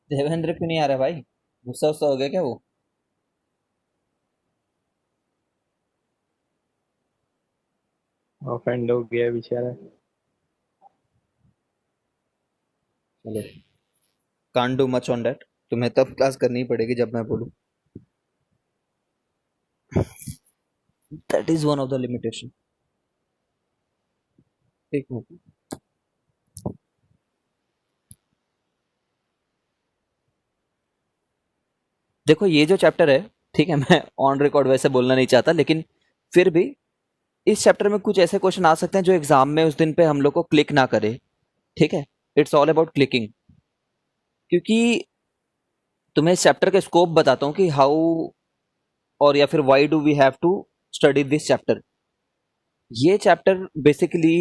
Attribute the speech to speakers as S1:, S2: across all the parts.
S1: देवेंद्र क्यों नहीं आ रहा भाई? गुस्सा गुस्सा हो गया क्या वो?
S2: ऑफेंड हो गया बेचारा।
S1: चलो, can't do much on that. तुम्हें तब क्लास करनी ही पड़ेगी जब मैं बोलूँ। That is one of the limitation. एक मिनट। देखो ये जो चैप्टर है, ठीक है, मैं ऑन रिकॉर्ड वैसे बोलना नहीं चाहता, लेकिन फिर भी इस चैप्टर में कुछ ऐसे क्वेश्चन आ सकते हैं जो एग्जाम में उस दिन पे हम लोग को क्लिक ना करे। ठीक है, इट्स ऑल अबाउट क्लिकिंग। क्योंकि तुम्हें इस चैप्टर का स्कोप बताता हूँ कि हाउ और या फिर why do we have to study this chapter. ये चैप्टर बेसिकली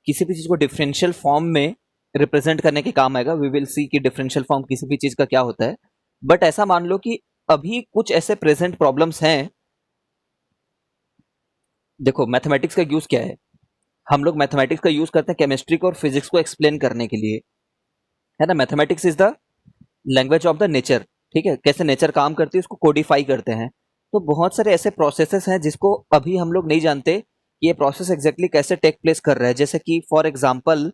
S1: किसी भी चीज को डिफरेंशियल फॉर्म में रिप्रेजेंट करने के काम आएगा। वी विल सी कि डिफरेंशियल फॉर्म किसी भी चीज का क्या होता है। बट ऐसा मान लो कि अभी कुछ ऐसे प्रेजेंट प्रॉब्लम्स हैं। देखो मैथमेटिक्स का यूज क्या है? हम लोग मैथमेटिक्स का यूज करते हैं केमिस्ट्री को और फिजिक्स को एक्सप्लेन करने के लिए, है ना। Mathematics is the language of the nature. ठीक है, कैसे नेचर काम करती है उसको कोडिफाई करते हैं। तो बहुत सारे ऐसे प्रोसेसेस हैं जिसको अभी हम लोग नहीं जानते कि ये प्रोसेस एग्जैक्टली कैसे टेक प्लेस कर रहा है। जैसे कि फॉर एग्जाम्पल,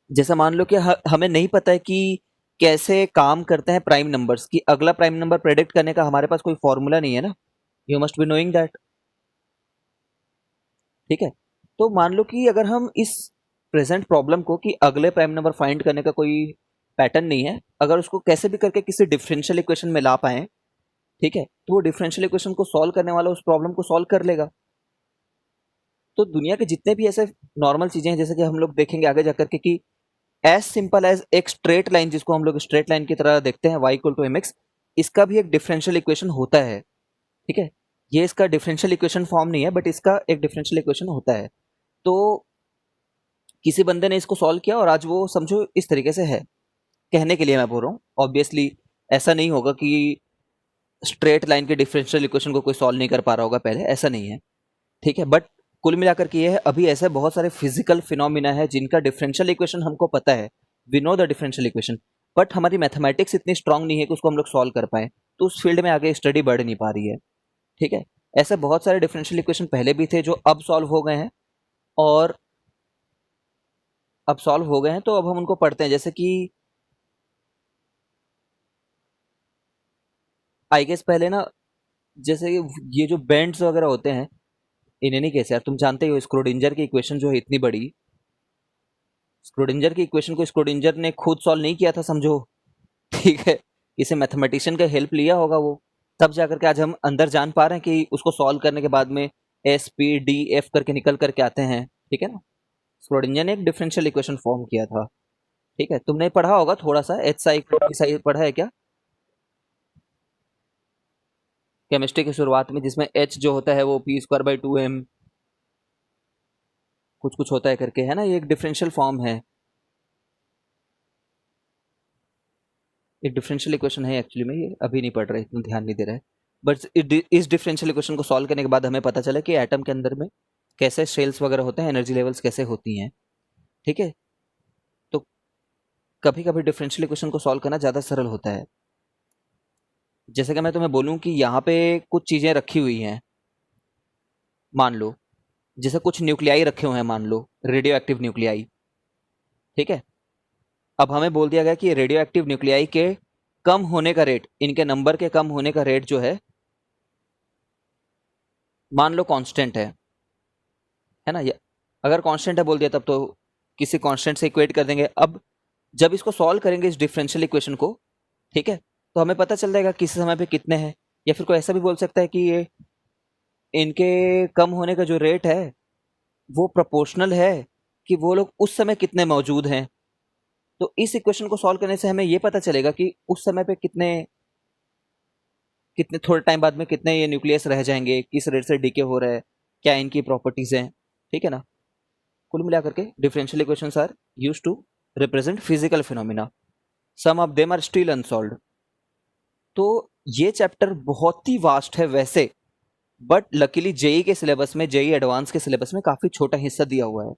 S1: जैसे मान लो कि हमें नहीं पता है कि कैसे काम करते हैं प्राइम नंबर्स, की अगला प्राइम नंबर प्रेडिक्ट करने का हमारे पास कोई फॉर्मूला नहीं है ना। You must be knowing that. ठीक है, तो मान लो कि अगर हम इस प्रेजेंट प्रॉब्लम को कि अगले प्राइम नंबर फाइंड करने का कोई पैटर्न नहीं है, अगर उसको कैसे भी करके किसी डिफरेंशियल इक्वेशन में ला पाए, ठीक है, तो वो डिफरेंशियल इक्वेशन को सॉल्व करने वाला उस प्रॉब्लम को सॉल्व कर लेगा। तो दुनिया के जितने भी ऐसे नॉर्मल चीजें हैं, जैसे कि हम लोग देखेंगे आगे जाकर के कि एज सिंपल एज एक स्ट्रेट लाइन, जिसको हम लोग स्ट्रेट लाइन की तरह देखते हैं, y equal to M x, इसका भी एक डिफरेंशियल इक्वेशन होता है। ठीक है, ये इसका डिफरेंशियल इक्वेशन फॉर्म नहीं है, बट इसका एक डिफरेंशियल इक्वेशन होता है। तो किसी बंदे ने इसको सॉल्व किया और आज वो समझो इस तरीके से है। कहने के लिए मैं बोल रहा हूँ, ऑब्वियसली ऐसा नहीं होगा कि स्ट्रेट लाइन के डिफरेंशियल इक्वेशन को कोई सॉल्व नहीं कर पा रहा होगा पहले, ऐसा नहीं है। ठीक है, बट कुल मिलाकर के ये है, अभी ऐसे बहुत सारे फिजिकल फिनोमिना है जिनका डिफरेंशियल इक्वेशन हमको पता है। We know the differential equation, but हमारी मैथमेटिक्स इतनी स्ट्रांग नहीं है कि उसको हम लोग सॉल्व कर पाए, तो उस फील्ड में आगे स्टडी बढ़ नहीं पा रही है। ठीक है, ऐसे बहुत सारे डिफरेंशियल इक्वेशन पहले भी थे जो अब सॉल्व हो गए हैं, और अब सॉल्व हो गए हैं तो अब हम उनको पढ़ते हैं। जैसे कि आई गेस पहले ना, जैसे ये जो बैंड्स वगैरह होते हैं, इन्हें नहीं कैसे यार, तुम जानते ही हो स्क्रोडिंजर की इक्वेशन जो है इतनी बड़ी, स्क्रोडिंजर की इक्वेशन को स्क्रोडिंजर ने खुद सॉल्व नहीं किया था समझो। ठीक है, किसी मैथमेटिशियन का हेल्प लिया होगा वो, तब जाकर के आज हम अंदर जान पा रहे हैं कि उसको सॉल्व करने के बाद में एस पी डी एफ करके निकल करके आते हैं। ठीक है ना, स्क्रोडिंजर ने एक डिफरेंशियल इक्वेशन फॉर्म किया था। ठीक है, तुमने पढ़ा होगा थोड़ा सा, एच साई पढ़ा है क्या केमिस्ट्री की शुरुआत में, जिसमें एच जो होता है वो P square by two M कुछ कुछ होता है करके, है ना, ये एक डिफरेंशियल फॉर्म है। एक डिफरेंशियल इक्वेशन है एक्चुअली में, ये अभी नहीं पढ़ रहे, इतना ध्यान नहीं दे रहा है। बट इस डिफरेंशियल इक्वेशन को सॉल्व करने के बाद हमें पता चला कि एटम के अंदर में कैसे शेल्स वगैरह होते हैं, एनर्जी लेवल्स कैसे होती हैं। ठीक है, तो कभी कभी डिफरेंशियल इक्वेशन को सॉल्व करना ज़्यादा सरल होता है। जैसे कि मैं तुम्हें बोलूँ कि यहाँ पे कुछ चीज़ें रखी हुई हैं, मान लो, जैसे कुछ न्यूक्लियाई रखे हुए हैं, मान लो रेडियो एक्टिव न्यूक्लियाई। ठीक है, अब हमें बोल दिया गया कि रेडियो एक्टिव न्यूक्लियाई के कम होने का रेट, इनके नंबर के कम होने का रेट जो है, मान लो कांस्टेंट है ना। अगर कांस्टेंट है बोल दिया तब तो किसी कांस्टेंट से इक्वेट कर देंगे। अब जब इसको सॉल्व करेंगे इस डिफरेंशियल इक्वेशन को, ठीक है, तो हमें पता चल जाएगा किस समय पे कितने हैं। या फिर कोई ऐसा भी बोल सकता है कि ये इनके कम होने का जो रेट है वो प्रोपोर्शनल है कि वो लोग उस समय कितने मौजूद हैं। तो इस इक्वेशन को सॉल्व करने से हमें ये पता चलेगा कि उस समय पे कितने कितने थोड़े टाइम बाद में कितने ये न्यूक्लियस रह जाएंगे, किस रेट से डीके हो रहा है, क्या इनकी प्रॉपर्टीज हैं। ठीक है ना, कुल मिलाकर के differential equations are used to represent physical phenomena. Some of them are still unsolved. तो ये चैप्टर बहुत ही वास्ट है वैसे, बट लकीली जेई के सिलेबस में, जेई एडवांस के सिलेबस में काफी छोटा हिस्सा दिया हुआ है।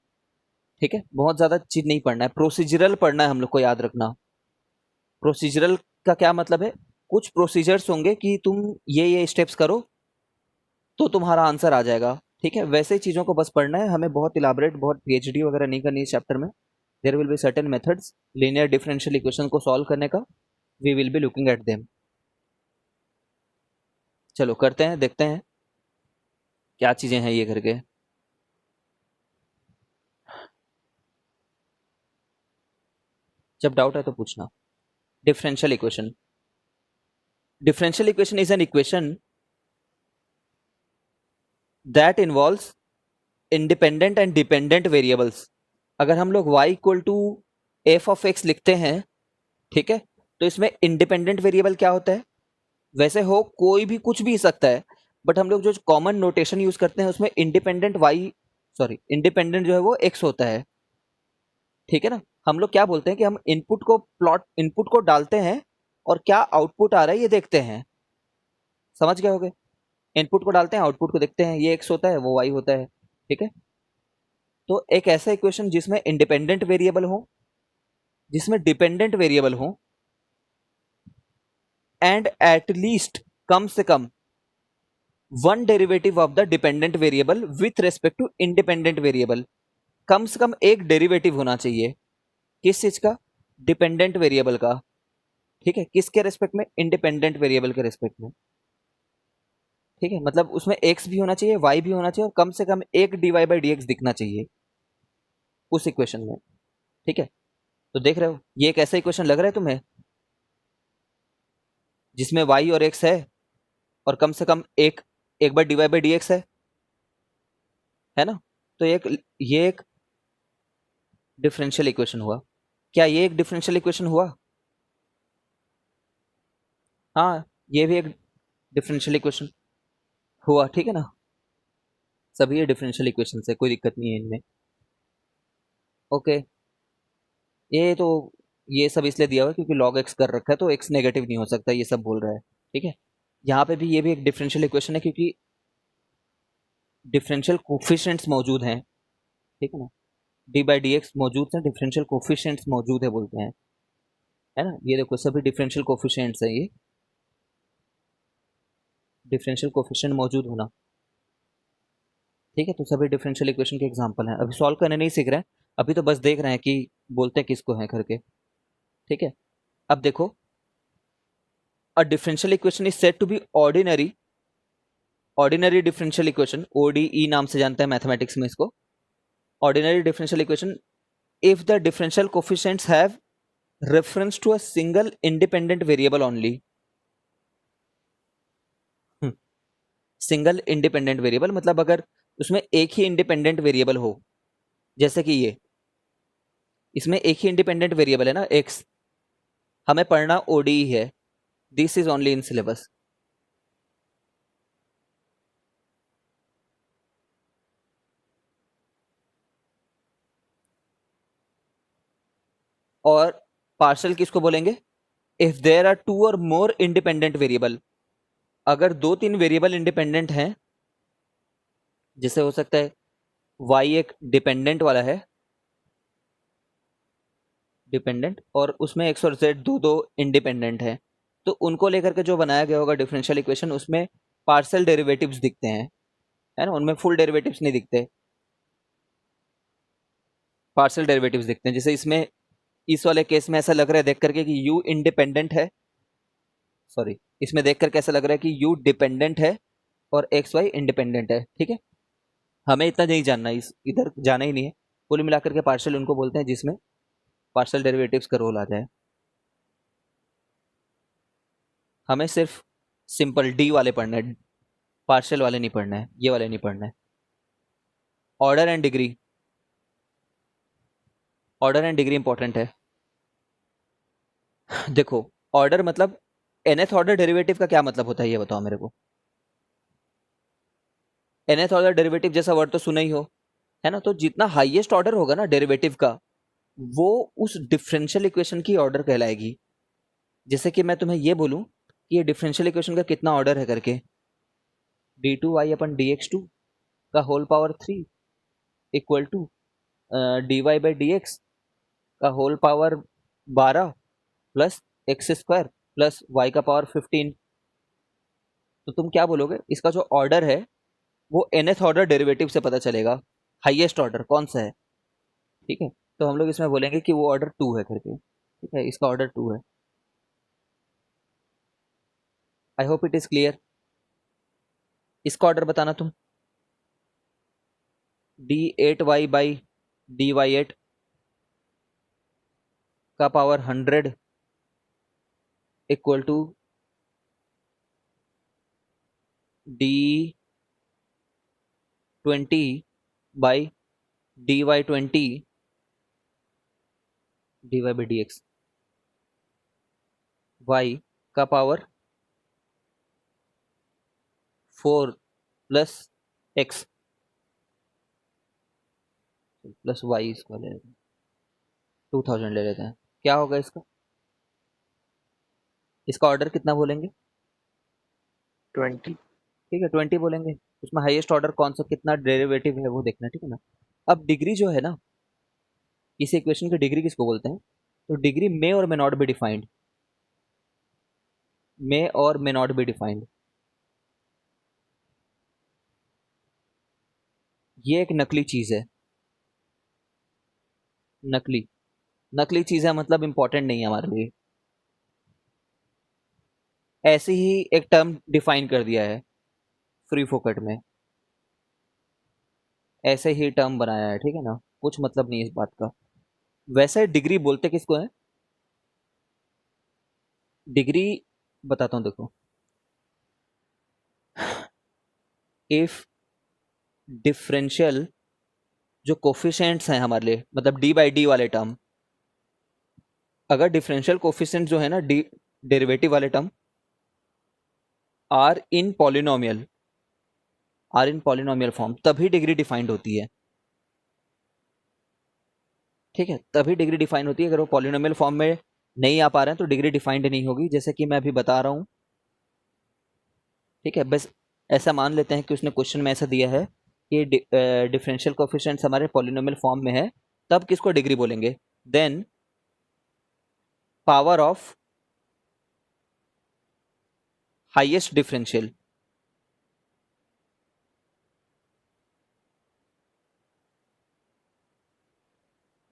S1: ठीक है, बहुत ज़्यादा चीज़ नहीं पढ़ना है, प्रोसीजरल पढ़ना है हम लोग को, याद रखना। प्रोसीजरल का क्या मतलब है? कुछ प्रोसीजर्स होंगे कि तुम ये स्टेप्स करो तो तुम्हारा आंसर आ जाएगा। ठीक है, वैसे ही चीज़ों को बस पढ़ना है, हमें बहुत इलाबरेट, बहुत पीएचडी वगैरह नहीं करनी इस चैप्टर में। There will be certain methods linear differential equation को सॉल्व करने का, we will be looking at them. चलो करते हैं, देखते हैं क्या चीज़ें हैं ये करके। जब डाउट है तो पूछना। Differential equation, differential equation is an equation that involves independent and dependent variables. अगर हम लोग y equal to F of x लिखते हैं, ठीक है, तो इसमें इंडिपेंडेंट वेरिएबल क्या होता है? वैसे हो कोई भी कुछ भी सकता है, बट हम लोग जो कॉमन नोटेशन यूज करते हैं उसमें इंडिपेंडेंट वाई, सॉरी इंडिपेंडेंट जो है वो एक्स होता है। ठीक है ना, हम लोग क्या बोलते हैं कि हम इनपुट को डालते हैं और क्या आउटपुट आ रहा है ये देखते हैं। समझ गए होगे? इनपुट को डालते हैं, आउटपुट को देखते हैं, ये एक्स होता है वो वाई होता है। ठीक है, तो एक ऐसा इक्वेशन जिसमें इंडिपेंडेंट वेरिएबल हो, जिसमें डिपेंडेंट वेरिएबल हो, एंड एट लीस्ट कम से कम one derivative of the dependent variable with respect to independent variable. कम से कम एक डेरिवेटिव होना चाहिए। किस चीज का? डिपेंडेंट वेरिएबल का। ठीक है, किसके रेस्पेक्ट में? इंडिपेंडेंट वेरिएबल के रेस्पेक्ट में। ठीक है, मतलब उसमें एक्स भी होना चाहिए, वाई भी होना चाहिए, और कम से कम एक dy बाई डी एक्स दिखना चाहिए उस इक्वेशन में। ठीक है, तो देख रहे हो ये एक ऐसा इक्वेशन लग रहा है तुम्हें जिसमें y और x है और कम से कम एक एक बार dy बाई डी एक्स है ना? तो ये एक डिफरेंशियल इक्वेशन हुआ। क्या ये एक डिफरेंशियल इक्वेशन हुआ? हाँ, ये भी एक डिफरेंशियल इक्वेशन हुआ। ठीक है ना, सभी ये डिफरेंशियल इक्वेशन है, कोई दिक्कत नहीं है इनमें। ओके, ये तो ये सब इसलिए दिया हुआ है क्योंकि log x कर रखा है तो x नेगेटिव नहीं हो सकता, ये सब बोल रहा है। ठीक है, यहाँ पे भी ये भी एक डिफरेंशियल इक्वेशन है क्योंकि डिफरेंशियल कोफिशिएंट्स मौजूद हैं। ठीक है ना, डी बाई डी एक्स मौजूद है, डिफरेंशियल कोफिशिएंट्स मौजूद है बोलते हैं, है ना? ये देखो सभी डिफरेंशियल कोफिशिएंट्स है, ये डिफरेंशियल कोफिशिएंट मौजूद होना। ठीक है, तो सभी डिफरेंशियल इक्वेशन के एग्जांपल हैं। अभी सॉल्व करने नहीं सीख रहे हैं, अभी तो बस देख रहे हैं कि बोलते हैं किसको है करके। ठीक है, अब देखो, a differential equation is said to be ordinary, ordinary differential equation, ODE नाम से जानते हैं मैथमेटिक्स में इसको। Ordinary differential equation if the differential coefficients have reference to a single independent variable only। Single independent variable मतलब अगर उसमें एक ही इंडिपेंडेंट वेरिएबल हो, जैसे कि ये इसमें एक ही इंडिपेंडेंट वेरिएबल है ना एक्स, हमें पढ़ना ओडीई है, this is only in syllabus. और पार्शियल किसको बोलेंगे? इफ देयर आर टू और मोर इंडिपेंडेंट वेरिएबल, अगर दो तीन वेरिएबल इंडिपेंडेंट हैं, जैसे हो सकता है वाई एक डिपेंडेंट वाला है, डिपेंडेंट, और उसमें एक्स और जेड दो दो इंडिपेंडेंट है, तो उनको लेकर के जो बनाया गया होगा डिफरेंशियल इक्वेशन, उसमें पार्शियल डेरिवेटिव्स दिखते हैं, है ना? उनमें फुल डेरिवेटिव्स नहीं दिखते, पार्शियल डेरिवेटिव्स दिखते हैं। जैसे इसमें इस वाले केस में ऐसा लग रहा है देख करके कि यू इंडिपेंडेंट है, सॉरी इसमें देख करके ऐसा लग रहा है कि यू डिपेंडेंट है और एक्स वाई इंडिपेंडेंट है। ठीक है, हमें इतना नहीं जानना, इस इधर जाना ही नहीं है। कुल मिलाकर के पार्शियल उनको बोलते हैं जिसमें पार्शियल डेरिवेटिव्स का रोल आ जाए। हमें सिर्फ सिंपल डी वाले पढ़ना है, पार्शियल वाले नहीं पढ़ना है, ये वाले नहीं पढ़ना है। Order and degree, order and degree important है। देखो, ऑर्डर मतलब nth ऑर्डर डेरिवेटिव का क्या मतलब होता है ये बताओ मेरे को। nth ऑर्डर डेरिवेटिव जैसा वर्ड तो सुना ही हो, है ना? तो जितना हाईएस्ट ऑर्डर होगा ना डेरिवेटिव का, वो उस डिफरेंशियल इक्वेशन की ऑर्डर कहलाएगी। जैसे कि मैं तुम्हें ये बोलूं कि ये डिफरेंशियल इक्वेशन का कितना ऑर्डर है करके, d two y upon d x two का whole power 3 equal to dy/dx का whole power 12 plus x square plus y का पावर 15। तो तुम क्या बोलोगे, इसका जो ऑर्डर है वो nth ऑर्डर डेरिवेटिव से पता चलेगा, हाईएस्ट ऑर्डर कौन सा है। ठीक है, तो हम लोग इसमें बोलेंगे कि वो ऑर्डर 2 है करके। ठीक है, इसका ऑर्डर 2 है। I hope it is clear. इसका ऑर्डर बताना तुम। d8y/dy8 का power 100 equal to d20/dy20 dy/dx, y का power 4 plus x plus y, इसको ले लेते हैं 2000 ले लेते हैं। क्या होगा इसका, इसका ऑर्डर कितना बोलेंगे?
S2: 20।
S1: ठीक है, 20 बोलेंगे। उसमें हाईएस्ट ऑर्डर कौन सा, कितना डेरिवेटिव है वो देखना। ठीक है ना। अब डिग्री जो है ना, इस इक्वेशन की डिग्री किसको बोलते हैं? तो डिग्री मे और मे नॉट बी डिफाइंड, मे और मे नॉट बी डिफाइंड। ये एक नकली चीज है। नकली, नकली चीज है मतलब इंपॉर्टेंट नहीं है हमारे लिए। ऐसे ही एक टर्म डिफाइन कर दिया है फ्री फोकट में, ऐसे ही टर्म बनाया है। ठीक है ना, कुछ मतलब नहीं है इस बात का। वैसे डिग्री बोलते किसको है? डिग्री बताता हूँ, देखो। इफ डिफरेंशियल जो कोफिशिएंट्स हैं हमारे लिए, मतलब डी बाई डी वाले टर्म, अगर डिफरेंशियल कोफिशिएंट जो है ना, डी डेरिवेटिव वाले term are in polynomial, are in polynomial form, तभी डिग्री डिफाइंड होती है। ठीक है, तभी डिग्री डिफाइन होती है। अगर वो पॉलिनोमियल फॉर्म में नहीं आ पा रहे हैं तो डिग्री डिफाइंड नहीं होगी, जैसे कि मैं अभी बता रहा हूँ। ठीक है, बस ऐसा मान लेते हैं कि उसने क्वेश्चन में ऐसा दिया है कि डिफरेंशियल कोफिशिएंट्स हमारे पॉलिनोमियल फॉर्म में है, तब किसको डिग्री बोलेंगे? Then power of highest differential,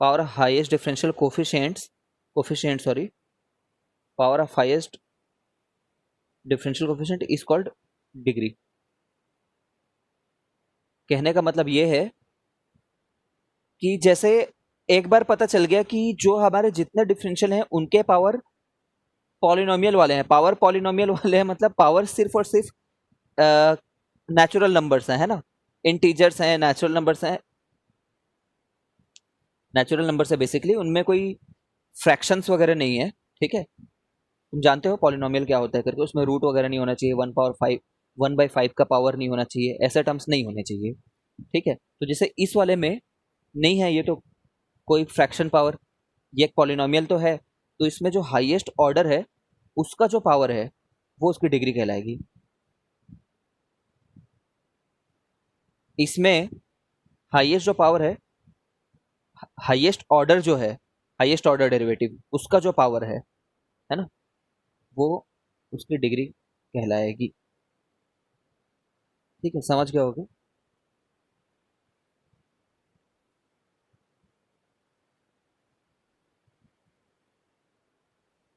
S1: power of highest differential coefficients, coefficient sorry, power of highest differential coefficient is called degree. कहने का मतलब ये है कि जैसे एक बार पता चल गया कि जो हमारे जितने डिफरेंशियल हैं उनके पावर पॉलिनोमियल वाले हैं, पावर पॉलिनोमियल वाले हैं, मतलब पावर सिर्फ और सिर्फ नेचुरल नंबर्स हैं, है ना, इंटीजर्स हैं, नेचुरल नंबर्स हैं। नेचुरल नंबर्स है बेसिकली, उनमें कोई फ्रैक्शंस वगैरह नहीं है। ठीक है, तुम जानते हो पॉलिनोमियल क्या होता है करके, उसमें रूट वगैरह नहीं होना चाहिए, 1/5, 1/5 का पावर नहीं होना चाहिए, ऐसे टर्म्स नहीं होने चाहिए। ठीक है, तो जैसे इस वाले में नहीं है ये, तो कोई फ्रैक्शन पावर, ये एक पॉलिनोमियल तो है, तो इसमें जो हाईएस्ट ऑर्डर है उसका जो पावर है वो उसकी डिग्री कहलाएगी। इसमें हाईएस्ट जो पावर है, हाईएस्ट ऑर्डर जो है, हाईएस्ट ऑर्डर डेरिवेटिव, उसका जो पावर है ना, वो उसकी डिग्री कहलाएगी। ठीक है, समझ गए होगे।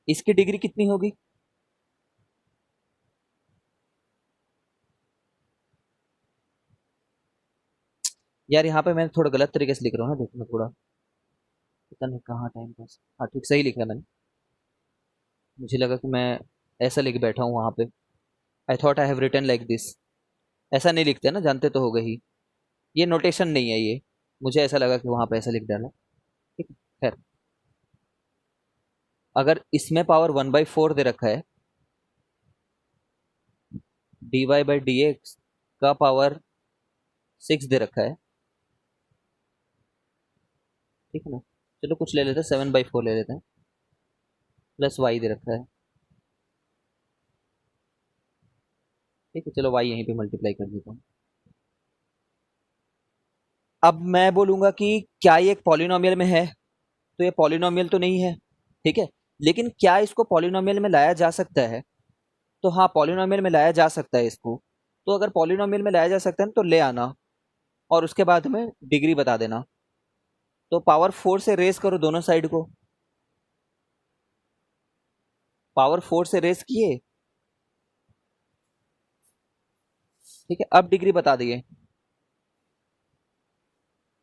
S1: इसकी डिग्री कितनी होगी? यार यहाँ पे मैं थोड़ा गलत तरीके से लिख रहा हूँ ना, देखो मैं थोड़ा, पता नहीं कहाँ टाइम पास, हाँ ठीक सही लिखा है मैंने। मुझे लगा कि मैं ऐसा लिख बैठा हूँ वहाँ पे। I thought I have written like this. ऐसा नहीं लिखते ना, जानते तो हो गए ही, ये नोटेशन नहीं है ये। मुझे ऐसा लगा कि वहाँ पे ऐसा लिख डाला। ठीक है, खैर। अगर इसमें पावर 1/4 दे रखा है, dy/dx का पावर 6 दे रखा है। ठीक है ना, चलो कुछ ले लेते हैं, 7/4 ले लेते हैं, प्लस वाई दे रखा है। ठीक है, चलो वाई यहीं पे मल्टीप्लाई कर देता हूँ। अब मैं बोलूंगा कि क्या ये एक पॉलिनोमियल में है, तो ये पॉलिनोमियल तो नहीं है, ठीक है। लेकिन क्या इसको पॉलिनोमियल में लाया जा सकता है? तो हाँ, पॉलिनोमियल में लाया जा सकता है इसको। तो अगर पॉलिनोमियल में लाया जा सकता है तो ले आना, और उसके बाद में डिग्री बता देना। तो पावर 4 से रेस करो दोनों साइड को, पावर 4 से रेस किए, ठीक है। अब डिग्री बता दिए,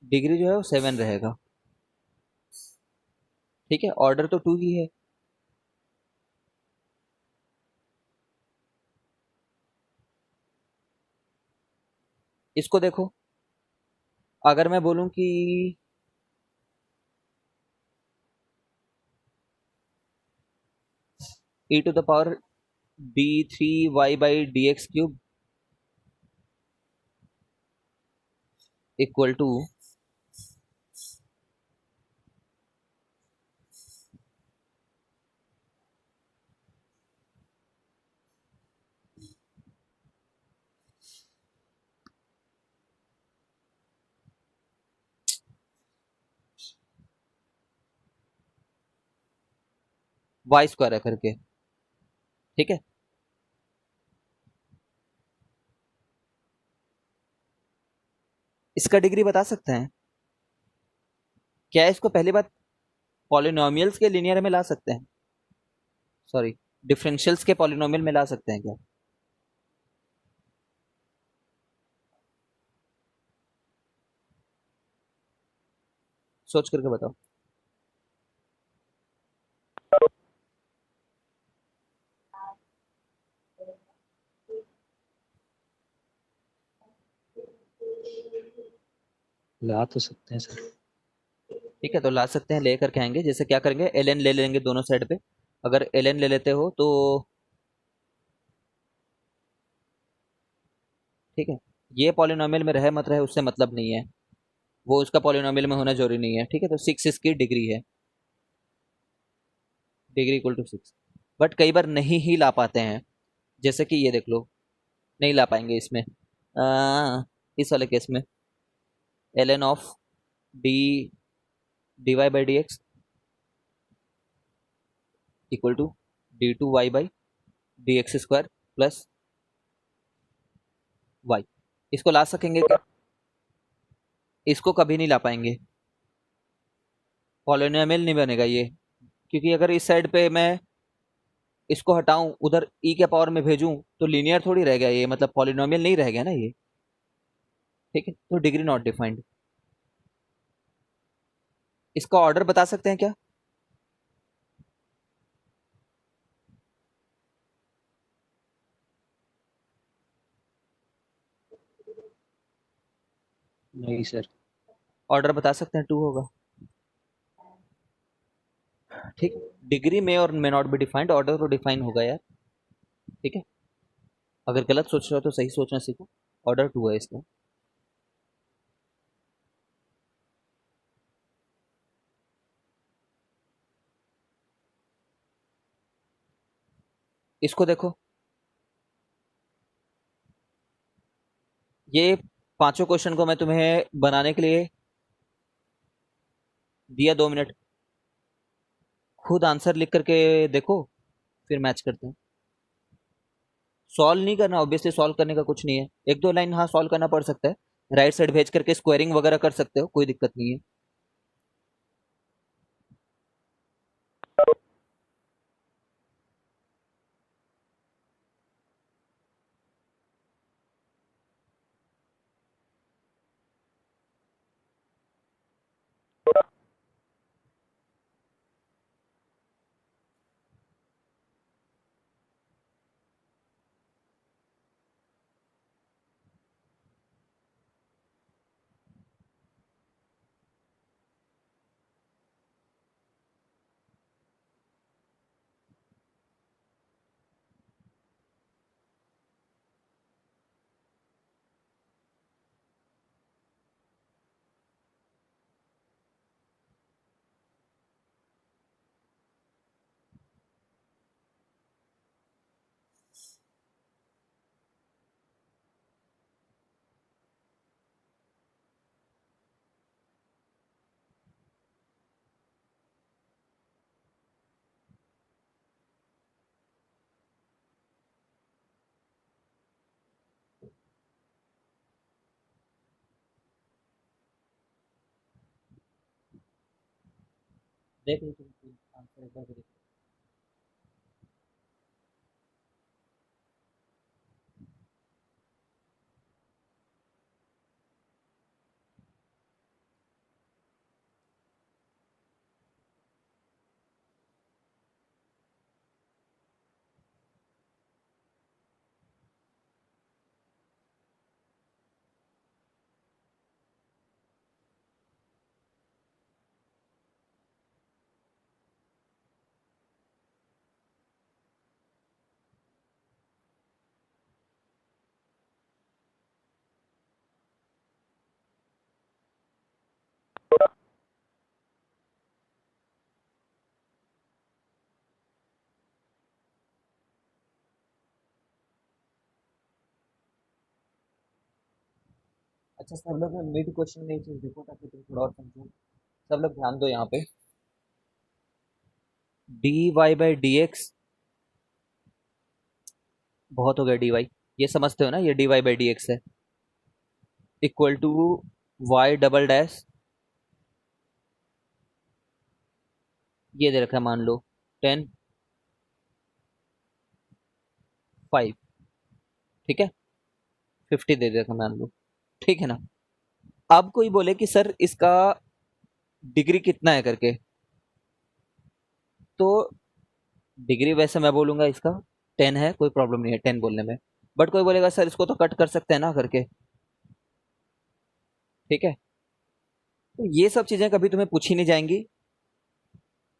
S1: डिग्री जो है वो 7 रहेगा, ठीक है। ऑर्डर तो 2 ही है। इसको देखो, अगर मैं बोलूं कि e to the power d3y/dx³ equal to y² है करके, ठीक है। इसका डिग्री बता सकते हैं क्या? इसको पहली बात पॉलिनोमियल्स के लिनियर में ला सकते हैं, सॉरी, डिफरेंशियल्स के पॉलिनोमियल में ला सकते हैं क्या? सोच करके बताओ।
S2: ला तो सकते हैं सर।
S1: ठीक है, तो ला सकते हैं, लेकर के आएंगे। जैसे क्या करेंगे, ln ले लेंगे दोनों साइड पे। अगर ln ले लेते हो तो ठीक है, ये पॉलिनोमियल में रहे मत रहे उससे मतलब नहीं है, वो उसका पॉलिनोमियल में होना जरूरी नहीं है, ठीक है। तो 6 इसकी डिग्री है, डिग्री इक्वल टू 6। बट कई बार नहीं ही ला पाते हैं, जैसे कि ये देख लो, नहीं ला पाएंगे इसमें। इस वाले केस में ln of d dy/dx equal to d2y/dx² plus y। इसको ला सकेंगे क्या? इसको कभी नहीं ला पाएंगे, पॉलिनोमियल नहीं बनेगा ये। क्योंकि अगर इस साइड पे मैं इसको हटाऊं, उधर ई के पावर में भेजूं, तो लीनियर थोड़ी रह गया ये, मतलब पॉलिनोमियल नहीं रह गया ना ये, ठीक है। तो डिग्री नॉट डिफाइंड। इसका ऑर्डर बता सकते हैं क्या?
S2: नहीं सर।
S1: ऑर्डर बता सकते हैं, 2 होगा, ठीक। डिग्री में और may not be defined, order तो डिफाइन होगा यार, ठीक है। अगर गलत सोच रहे हो तो सही सोचना सीखो, ऑर्डर 2 है इसका। इसको देखो, ये पांचों क्वेश्चन को मैं तुम्हें बनाने के लिए दिया 2 मिनट, खुद आंसर लिख करके देखो, फिर मैच करते हैं। सॉल्व नहीं करना, ऑब्वियसली सॉल्व करने का कुछ नहीं है, एक दो लाइन हाँ सॉल्व करना पड़ सकता है, राइट साइड भेज करके स्क्वायरिंग वगैरह कर सकते हो, कोई दिक्कत नहीं है। देख लो तुम आंसर एक बार देख लो। अच्छा सब लोग मिड क्वेश्चन में ये चीज देखो ताकि तुम थोड़ा और समझो। सब लोग ध्यान दो यहाँ पे। D y by d x, बहुत हो गया डी वाई, ये समझते हो ना, ये d y by d x है, equal to y double dash, ये दे रखा है मान लो 10 5, ठीक है, 50 दे रखा है मान लो, ठीक है ना। अब कोई बोले कि सर इसका डिग्री कितना है करके, तो डिग्री वैसे मैं बोलूंगा इसका 10 है, कोई प्रॉब्लम नहीं है 10 बोलने में। बट कोई बोलेगा सर इसको तो कट कर सकते हैं ना करके, ठीक है। तो ये सब चीजें कभी तुम्हें पूछी नहीं जाएंगी,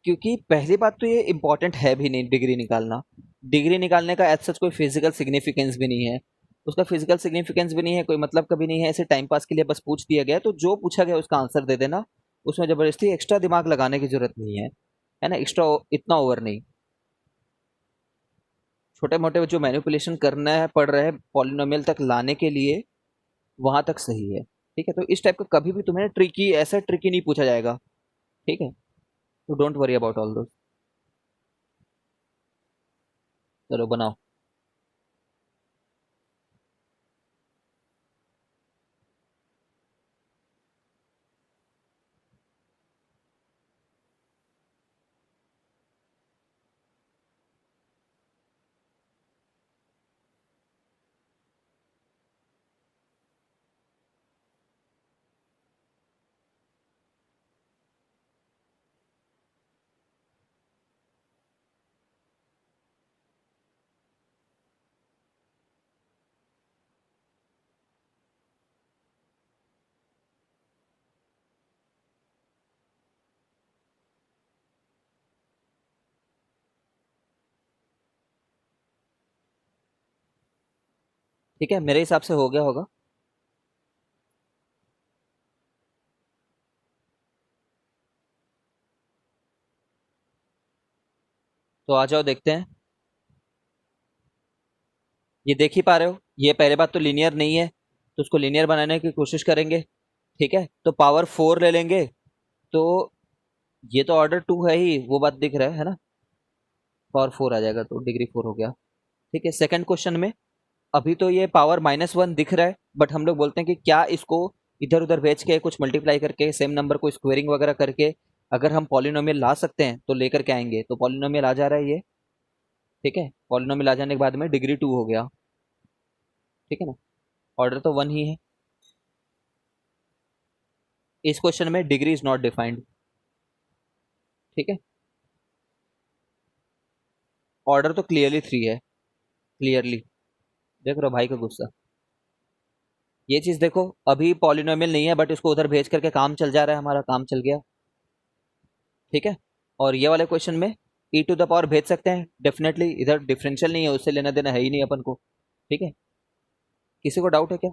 S1: क्योंकि पहली बात तो ये इंपॉर्टेंट है भी नहीं डिग्री निकालना। डिग्री निकालने का एज सच कोई फिजिकल सिग्निफिकेंस भी नहीं है, उसका फिजिकल सिग्निफिकेंस भी नहीं है, कोई मतलब कभी नहीं है, ऐसे टाइम पास के लिए बस पूछ दिया गया, तो जो पूछा गया उसका आंसर दे देना। उसमें जबरदस्ती एक्स्ट्रा दिमाग लगाने की जरूरत नहीं है ना, एक्स्ट्रा इतना ओवर नहीं। छोटे मोटे जो मैनिपुलेशन करना है पड़ रहा है पॉलिनोमियल तक लाने के लिए, वहां तक सही है, ठीक है। तो इस टाइप का कभी भी तुम्हें ट्रिकी, ऐसा ट्रिकी नहीं पूछा जाएगा, ठीक है। तो डोंट वरी अबाउट ऑल दो। चलो बनाओ। ठीक है, मेरे हिसाब से हो गया होगा। तो आ जाओ देखते हैं। ये देख ही पा रहे हो, ये पहले बात तो लीनियर नहीं है, तो उसको लीनियर बनाने की कोशिश करेंगे, ठीक है। तो पावर 4 ले लेंगे, तो ये तो ऑर्डर 2 है ही, वो बात दिख रहा है ना। पावर 4 आ जाएगा तो डिग्री 4 हो गया, ठीक है। सेकंड क्वेश्चन में अभी तो ये पावर -1 दिख रहा है, बट हम लोग बोलते हैं कि क्या इसको इधर उधर भेज के कुछ मल्टीप्लाई करके सेम नंबर को स्क्वेयरिंग वगैरह करके अगर हम पॉलिनोमियल ला सकते हैं तो लेकर के आएंगे। तो पॉलिनोमियल आ जा रहा है ये, ठीक है। पॉलिनोमियल आ जाने के बाद में डिग्री 2 हो गया, ठीक है ना। ऑर्डर तो 1 ही है। इस क्वेश्चन में डिग्री इज नॉट डिफाइंड, ठीक है। ऑर्डर तो क्लियरली 3 है, क्लियरली। देख रहे हो भाई का गुस्सा। ये चीज देखो, अभी पॉलिनोमियल नहीं है बट इसको उधर भेज करके काम चल जा रहा है, हमारा काम चल गया, ठीक है। और ये वाले क्वेश्चन में ई टू द पावर भेज सकते हैं डेफिनेटली, इधर डिफरेंशियल नहीं है, उससे लेना देना है ही नहीं अपन को, ठीक है। किसी को डाउट है क्या?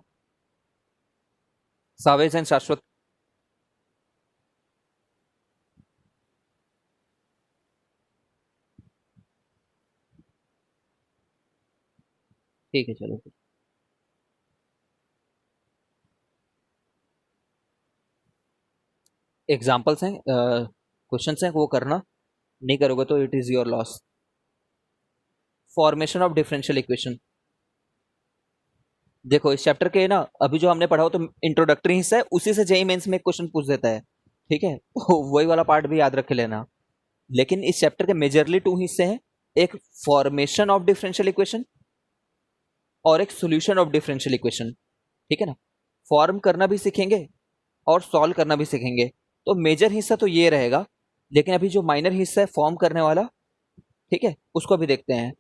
S1: सावेज एंड शाश्वत। ठीक है चलो फिर। एग्जाम्पल्स हैं, क्वेश्चंस हैं, वो करना, नहीं करोगे तो it is your loss. Formation of differential equation. देखो इस चैप्टर के ना अभी जो हमने पढ़ा हो तो इंट्रोडक्टरी हिस्सा है, उसी से जेई मेंस में क्वेश्चन पूछ देता है, ठीक है। तो वही वाला पार्ट भी याद रख के लेना। लेकिन इस चैप्टर के मेजरली 2 हिस्से हैं, एक फॉर्मेशन ऑफ डिफरेंशियल इक्वेशन और एक सॉल्यूशन ऑफ डिफरेंशियल इक्वेशन। ठीक है ना, फॉर्म करना भी सीखेंगे और सॉल्व करना भी सीखेंगे। तो मेजर हिस्सा तो ये रहेगा, लेकिन अभी जो माइनर हिस्सा है फॉर्म करने वाला, ठीक है, उसको भी देखते हैं।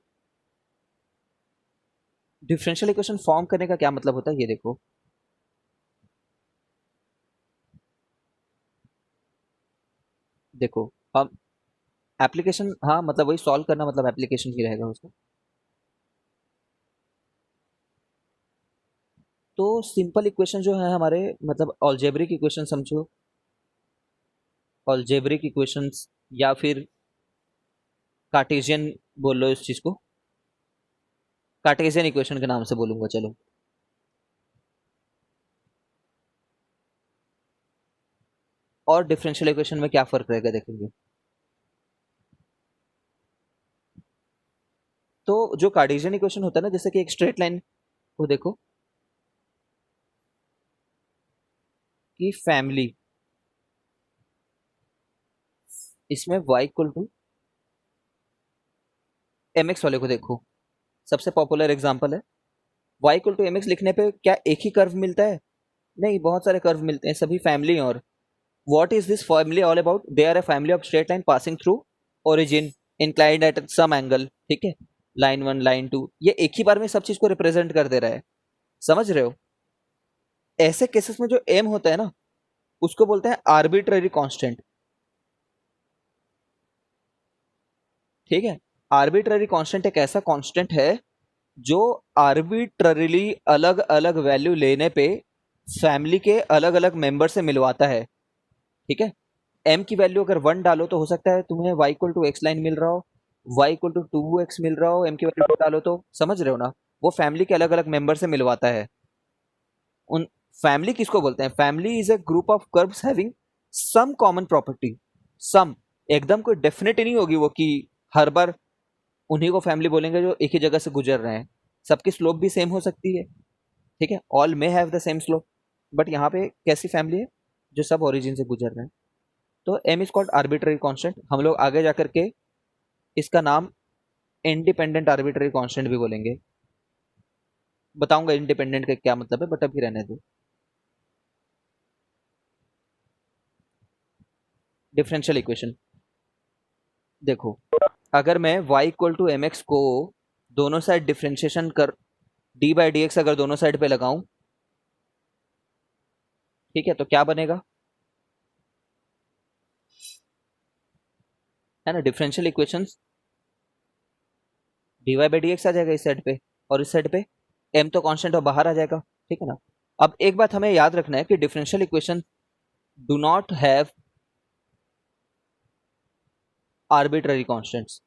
S1: डिफरेंशियल इक्वेशन फॉर्म करने का क्या मतलब होता है, ये देखो। देखो हम एप्लीकेशन, हाँ मतलब वही सॉल्व करना, मतलब एप्लीकेशन ही रहेगा उसका। तो सिंपल इक्वेशन जो है हमारे, मतलब अलजेब्रिक इक्वेशन समझो, अलजेब्रिक इक्वेशंस या फिर कार्टेशियन बोल लो इस चीज को, कार्टेशियन इक्वेशन के नाम से बोलूंगा चलो। और डिफरेंशियल इक्वेशन में क्या फर्क रहेगा देखेंगे। तो जो कार्टेशियन इक्वेशन होता है ना, जैसे कि एक स्ट्रेट लाइन को देखो कि फैमिली, इसमें y इक्वल टू mx वाले को देखो, सबसे पॉपुलर एग्जांपल है। y इक्वल टू mx लिखने पे क्या एक ही कर्व मिलता है? नहीं, बहुत सारे कर्व मिलते हैं, सभी फैमिली। और what is this family all about? They are a family of straight line passing through origin inclined at some angle. ठीक है, लाइन 1 लाइन 2, ये एक ही बार में सब चीज को रिप्रेजेंट कर दे रहा है, समझ रहे हो। ऐसे केसेस में जो m होता है ना, उसको बोलते हैं आर्बिट्ररी कांस्टेंट। ठीक है, आर्बिट्ररी कांस्टेंट एक ऐसा कांस्टेंट है जो आर्बिट्ररीली अलग अलग वैल्यू लेने पे फैमिली के अलग अलग मेंबर से मिलवाता है। ठीक है, m की वैल्यू अगर 1 डालो तो हो सकता है तुम्हें y equal to x line मिल रहा हो, y इक्वल टू 2x मिल रहा हो, m की वैल्यू 2 डालो तो, समझ रहे हो ना। वो फैमिली के अलग अलग मेंबर से मिलवाता है। उन फैमिली किसको बोलते हैं? Family is a group of curves having some common property. Some एकदम कोई डेफिनेट नहीं होगी वो कि हर बार उन्हीं को फैमिली बोलेंगे जो एक ही जगह से गुजर रहे हैं। सबकी स्लोप भी सेम हो सकती है। ठीक है, all may have the same slope, but यहाँ पे कैसी फैमिली है? जो सब ओरिजिन से गुजर रहे हैं। तो m is called arbitrary constant. हम लोग आगे जाकर के इसका नाम इंडिपेंडेंट आर्बिट्ररी कांस्टेंट भी बोलेंगे। बताऊंगा इंडिपेंडेंट का क्या मतलब है, बट अभी रहने दो। डिफरेंशियल इक्वेशन देखो, अगर मैं y equal to M x को दोनों साइड डिफ्रेंशिएशन कर डी बाई डी एक्स अगर दोनों साइड पे लगाऊं, ठीक है, तो क्या बनेगा? है ना, differential equations d y by d x आ जाएगा इस साइड पे, और इस साइड पे m तो कांस्टेंट और बाहर आ जाएगा। ठीक है ना। अब एक बात हमें याद रखना है कि differential equation do not have arbitrary constants.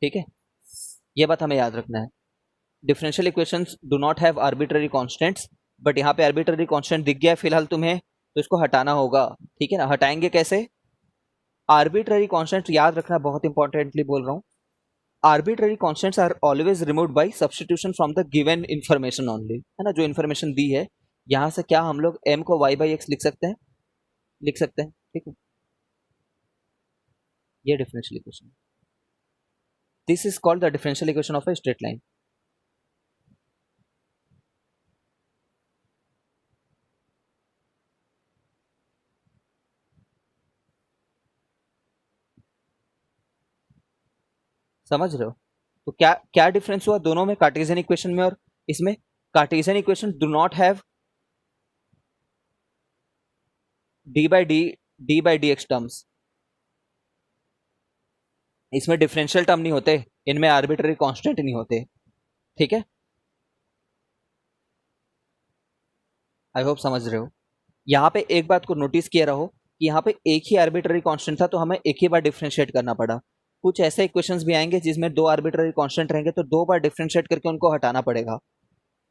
S1: ठीक है, ये बात हमें याद रखना है। Differential equations do not have arbitrary constants, but यहाँ पे आर्बिट्ररी कांस्टेंट दिख गया फिलहाल तुम्हें, तो इसको हटाना होगा। ठीक है ना, हटाएंगे कैसे? आर्बिट्ररी कांस्टेंट याद रखना, बहुत इंपॉर्टेंटली बोल रहा हूँ। Arbitrary constants are always removed by substitution from the given information only. है ना, जो इन्फॉर्मेशन दी है, यहाँ से क्या हम लोग m को y बाई एक्स लिख सकते हैं, लिख सकते हैं। ठीक है, ये differential equation, this is called the differential equation of a straight line. समझ रहे हो? तो क्या क्या डिफरेंस हुआ दोनों में, कार्टेशियन इक्वेशन में और इसमें? Cartesian equation do not have D by d x terms. इसमें डिफरेंशियल टर्म नहीं होते, इनमें आर्बिट्ररी कांस्टेंट नहीं होते। ठीक है, आई होप समझ रहे हो। यहाँ पे एक बात को नोटिस किया रहो कि यहाँ पे एक ही आर्बिट्ररी कांस्टेंट था, तो हमें एक ही बार डिफरेंशिएट करना पड़ा। कुछ ऐसे इक्वेशंस भी आएंगे जिसमें 2 आर्बिट्ररी कांस्टेंट रहेंगे, तो 2 बार डिफरेंशिएट करके उनको हटाना पड़ेगा।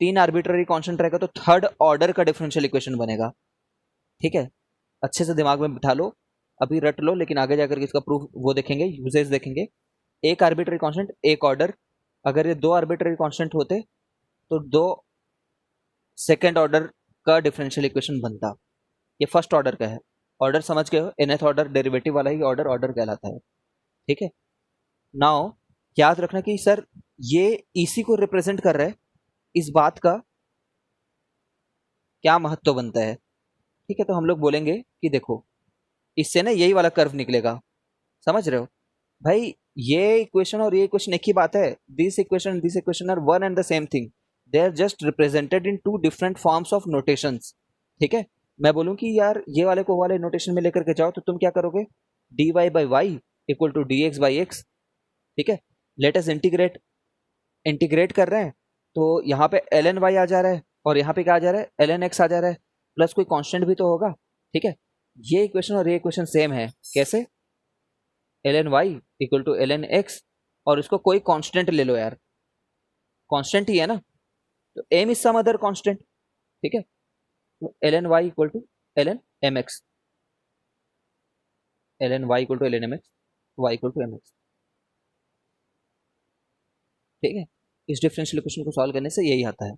S1: 3 आर्बिट्ररी कांस्टेंट रहेगा तो थर्ड ऑर्डर का डिफरेंशियल इक्वेशन बनेगा। ठीक है, अच्छे से दिमाग में बिठा लो, अभी रट लो, लेकिन आगे जाकर के इसका प्रूफ वो देखेंगे, यूजेस देखेंगे। एक आर्बिट्ररी कांस्टेंट एक ऑर्डर, अगर ये 2 आर्बिट्ररी कांस्टेंट होते तो 2 सेकेंड ऑर्डर का डिफरेंशियल इक्वेशन बनता। ये फर्स्ट ऑर्डर का है। ऑर्डर समझ गए हो, nth ऑर्डर डेरिवेटिव वाला ही ऑर्डर ऑर्डर कहलाता है, ठीक है। नाउ याद रखना कि सर ये इसी को रिप्रेजेंट कर रहा है, इस बात का क्या महत्व बनता है, ठीक है। तो हम लोग बोलेंगे कि देखो इससे ना यही वाला कर्व निकलेगा, समझ रहे हो भाई। ये इक्वेशन और ये इक्वेशन एक ही बात है। This equation are one and the same thing, they are just represented in two different forms of notations, ठीक है। मैं बोलूं कि यार ये वाले को वाले नोटेशन में लेकर के जाओ तो तुम क्या करोगे, dy by y equal to dx by x, ठीक है। लेट अस इंटीग्रेट, इंटीग्रेट कर रहे हैं तो यहाँ पे ln y आ जा रहा है और यहाँ पे क्या आ जा रहा है ln x आ जा रहा है, प्लस कोई कांस्टेंट भी तो होगा, ठीक है। ये इक्वेशन और ये इक्वेशन सेम है, कैसे, ln y equal to ln x और इसको कोई कांस्टेंट ले लो यार, कांस्टेंट ही है ना, तो m is some other constant, ठीक है। तो ln y equal to ln mx, ln y equal to ln mx, y equal to mx, ठीक है। इस डिफरेंशियल इक्वेशन को सॉल्व करने से यही आता है।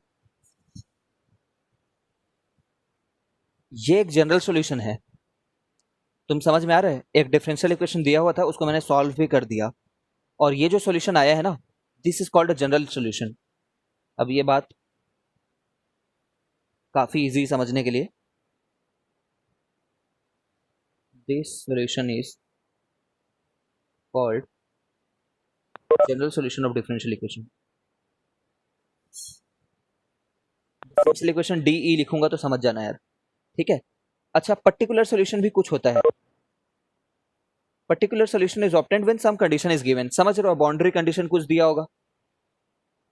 S1: ये एक जनरल सॉल्यूशन है, तुम समझ में आ रहा है, एक डिफरेंशियल इक्वेशन दिया हुआ था उसको मैंने सॉल्व भी कर दिया, और ये जो सॉल्यूशन आया है ना, this is called a general solution. अब ये बात काफी इजी समझने के लिए, this solution is called general solution of differential equation. Differential equation D E लिखूंगा तो समझ जाना यार, ठीक है। अच्छा, पर्टिकुलर सॉल्यूशन भी कुछ होता है, particular solution is obtained when some condition is given, समझ रहे हो, बाउंड्री कंडीशन कुछ दिया होगा,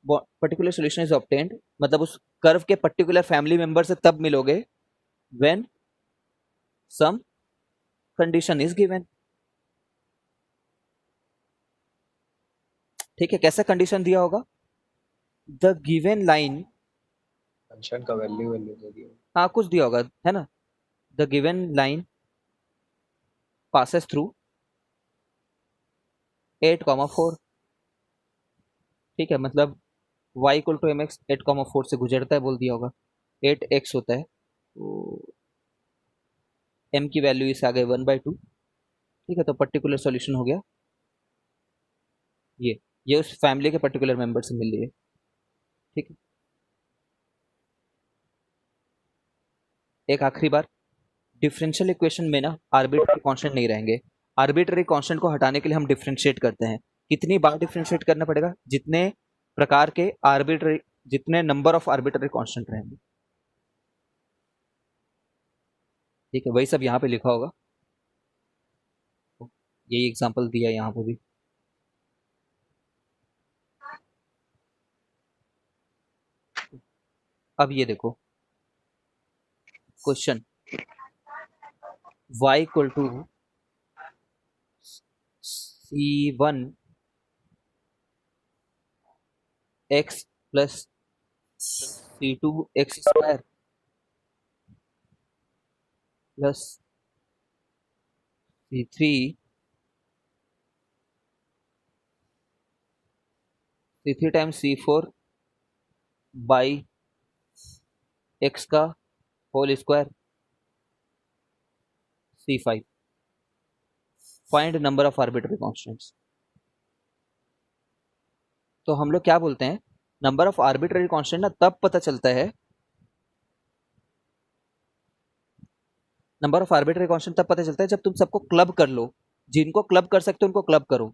S1: पर्टिकुलर सॉल्यूशन इज ऑब्टेन्ड मतलब उस कर्व के पर्टिकुलर फैमिली मेंबर से तब मिलोगे when some condition is given, ठीक है। कैसा कंडीशन दिया होगा, द गिवन लाइन,
S2: फंक्शन का वैल्यू वैल्यू दे दिया।
S1: हाँ कुछ दिया होगा है ना, the given line passes through 8,4, ठीक है। मतलब y equal to M x 8,4 से गुजरता है बोल दिया होगा, 8x होता है तो m की वैल्यू इस आ गई 1/2, ठीक है। तो पर्टिकुलर सॉल्यूशन हो गया ये उस फैमिली के पर्टिकुलर मेंबर से मिल रही है, ठीक है। एक आखिरी बार, डिफरेंशियल इक्वेशन में ना आर्बिट्ररी कांस्टेंट नहीं रहेंगे, आर्बिट्ररी कांस्टेंट को हटाने के लिए हम डिफरेंशिएट करते हैं। कितनी बार डिफरेंशिएट करना पड़ेगा, जितने प्रकार के आर्बिट्ररी, जितने नंबर ऑफ आर्बिट्ररी कांस्टेंट रहेंगे, ठीक है। वही सब यहाँ पे लिखा होगा, यही एग्जांपल दिया है यहाँ पे भी। अब ये देखो question, y equal to c1 x plus c2 x square plus c3 times c4 by x का whole square c5, find number of arbitrary constants. तो हम लोग क्या बोलते हैं, नंबर ऑफ आर्बिट्ररी कांस्टेंट ना तब पता चलता है, नंबर ऑफ आर्बिट्ररी कांस्टेंट तब पता चलता है जब तुम सबको क्लब कर लो, जिनको क्लब कर सकते हो उनको क्लब करो,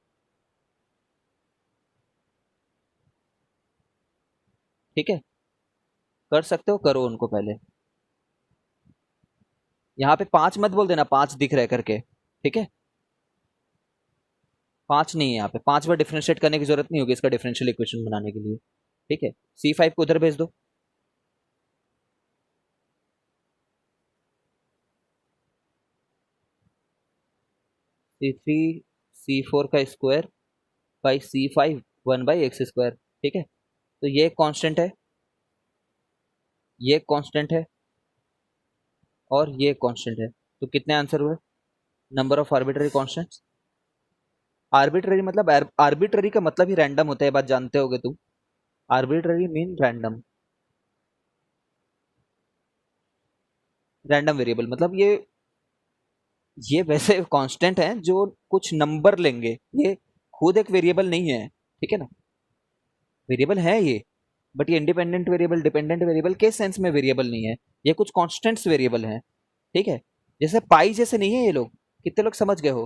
S1: ठीक है। कर सकते हो करो उनको पहले, यहाँ पे 5 मत बोल देना, 5 दिख रहा है करके, ठीक है। 5 नहीं है यहाँ पे, 5 बार डिफरेंशिएट करने की जरूरत नहीं होगी इसका डिफरेंशियल इक्वेशन बनाने के लिए, ठीक है। c5 को उधर भेज दो, c3 c4 का square by c5 1/x square, ठीक है। तो ये एक कांस्टेंट है, ये एक कांस्टेंट है और ये एक कांस्टेंट है, तो कितने आंसर हुए, number of arbitrary constants. Arbitrary मतलब, आर्बिट्ररी का मतलब ही रैंडम होता है, बात जानते होगे तुम, arbitrary mean random, random variable मतलब ये ये वैसे कांस्टेंट हैं जो कुछ नंबर लेंगे, ये खुद एक वेरिएबल नहीं है, ठीक है ना। वेरिएबल है ये, बट ये इंडिपेंडेंट वेरिएबल डिपेंडेंट वेरिएबल के सेंस में वेरिएबल नहीं है, ये कुछ कॉन्स्टेंट्स वेरिएबल हैं, ठीक है। जैसे पाई जैसे नहीं है ये लोग, कितने लोग समझ गए हो।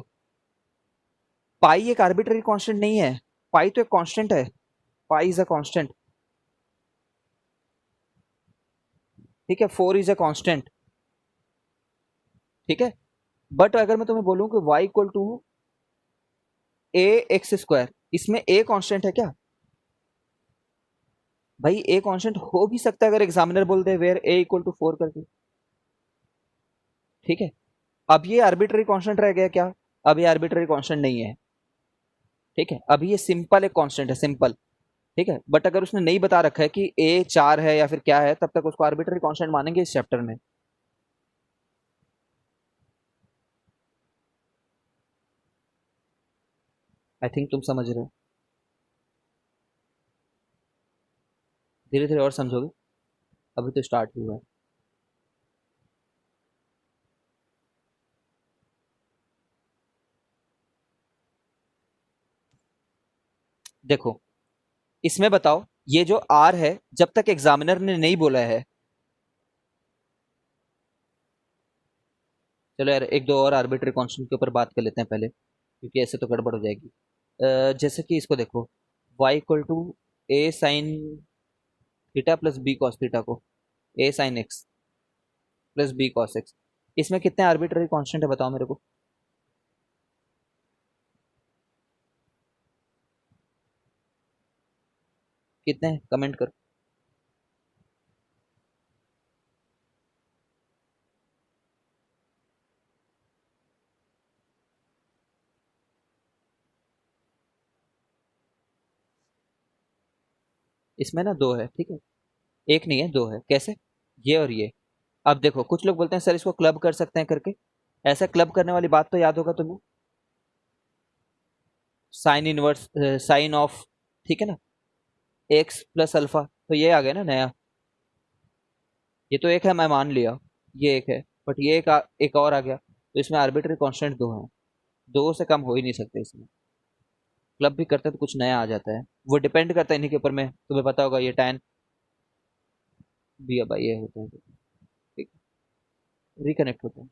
S1: पाई एक आर्बिट्ररी कांस्टेंट नहीं है, पाई तो एक कांस्टेंट है, पाई इज अ कांस्टेंट, ठीक है। 4 इज अ कांस्टेंट, ठीक है। बट अगर मैं तुम्हें बोलूं कि y equal to a x square, इसमें ए कांस्टेंट है क्या। भाई ए कांस्टेंट हो भी सकता है अगर एग्जामिनर बोल दे वेयर ए इक्वल टू 4 करके, ठीक है। अब ये आर्बिट्ररी कांस्टेंट रह गया क्या। अब ये आर्बिट्ररी कांस्टेंट नहीं है, ठीक है। अभी ये सिंपल एक कांस्टेंट है, सिंपल, ठीक है। बट अगर उसने नहीं बता रखा है कि ए 4 है या फिर क्या है, तब तक उसको आर्बिट्ररी कांस्टेंट मानेंगे इस चैप्टर में। आई थिंक तुम समझ रहे हो, धीरे धीरे और समझोगे, अभी तो स्टार्ट हुआ है। देखो, इसमें बताओ, ये जो आर है जब तक एग्जामिनर ने नहीं बोला है, चलो यार एक दो और आर्बिट्ररी कांस्टेंट के ऊपर बात कर लेते हैं पहले, क्योंकि ऐसे तो गड़बड़ हो जाएगी। जैसे कि इसको देखो, y equal to a sine theta plus b cos theta को a sine x plus b cos x, इसमें कितने आर्बिट्ररी कांस्टेंट है बताओ मेरे को। कितने हैं कमेंट करो। इसमें ना दो है, ठीक है, एक नहीं है दो है। कैसे, ये और ये। अब देखो कुछ लोग बोलते हैं सर इसको क्लब कर सकते हैं करके, ऐसा क्लब करने वाली बात तो याद होगा तुम्हें, साइन इनवर्स, साइन ऑफ, ठीक है ना, एक्स प्लस अल्फा, तो ये आ गया ना नया। ये तो एक है मैं मान लिया, ये एक है, बट ये एक और आ गया, तो इसमें आर्बिट्ररी कांस्टेंट दो है, दो से कम हो ही नहीं सकते इसमें। क्लब भी करते हैं तो कुछ नया आ जाता है, वो डिपेंड करता है इन्हीं के ऊपर में, तुम्हें पता होगा ये tan भी अब ये होता है, ठीक, रिकनेक्ट होता है।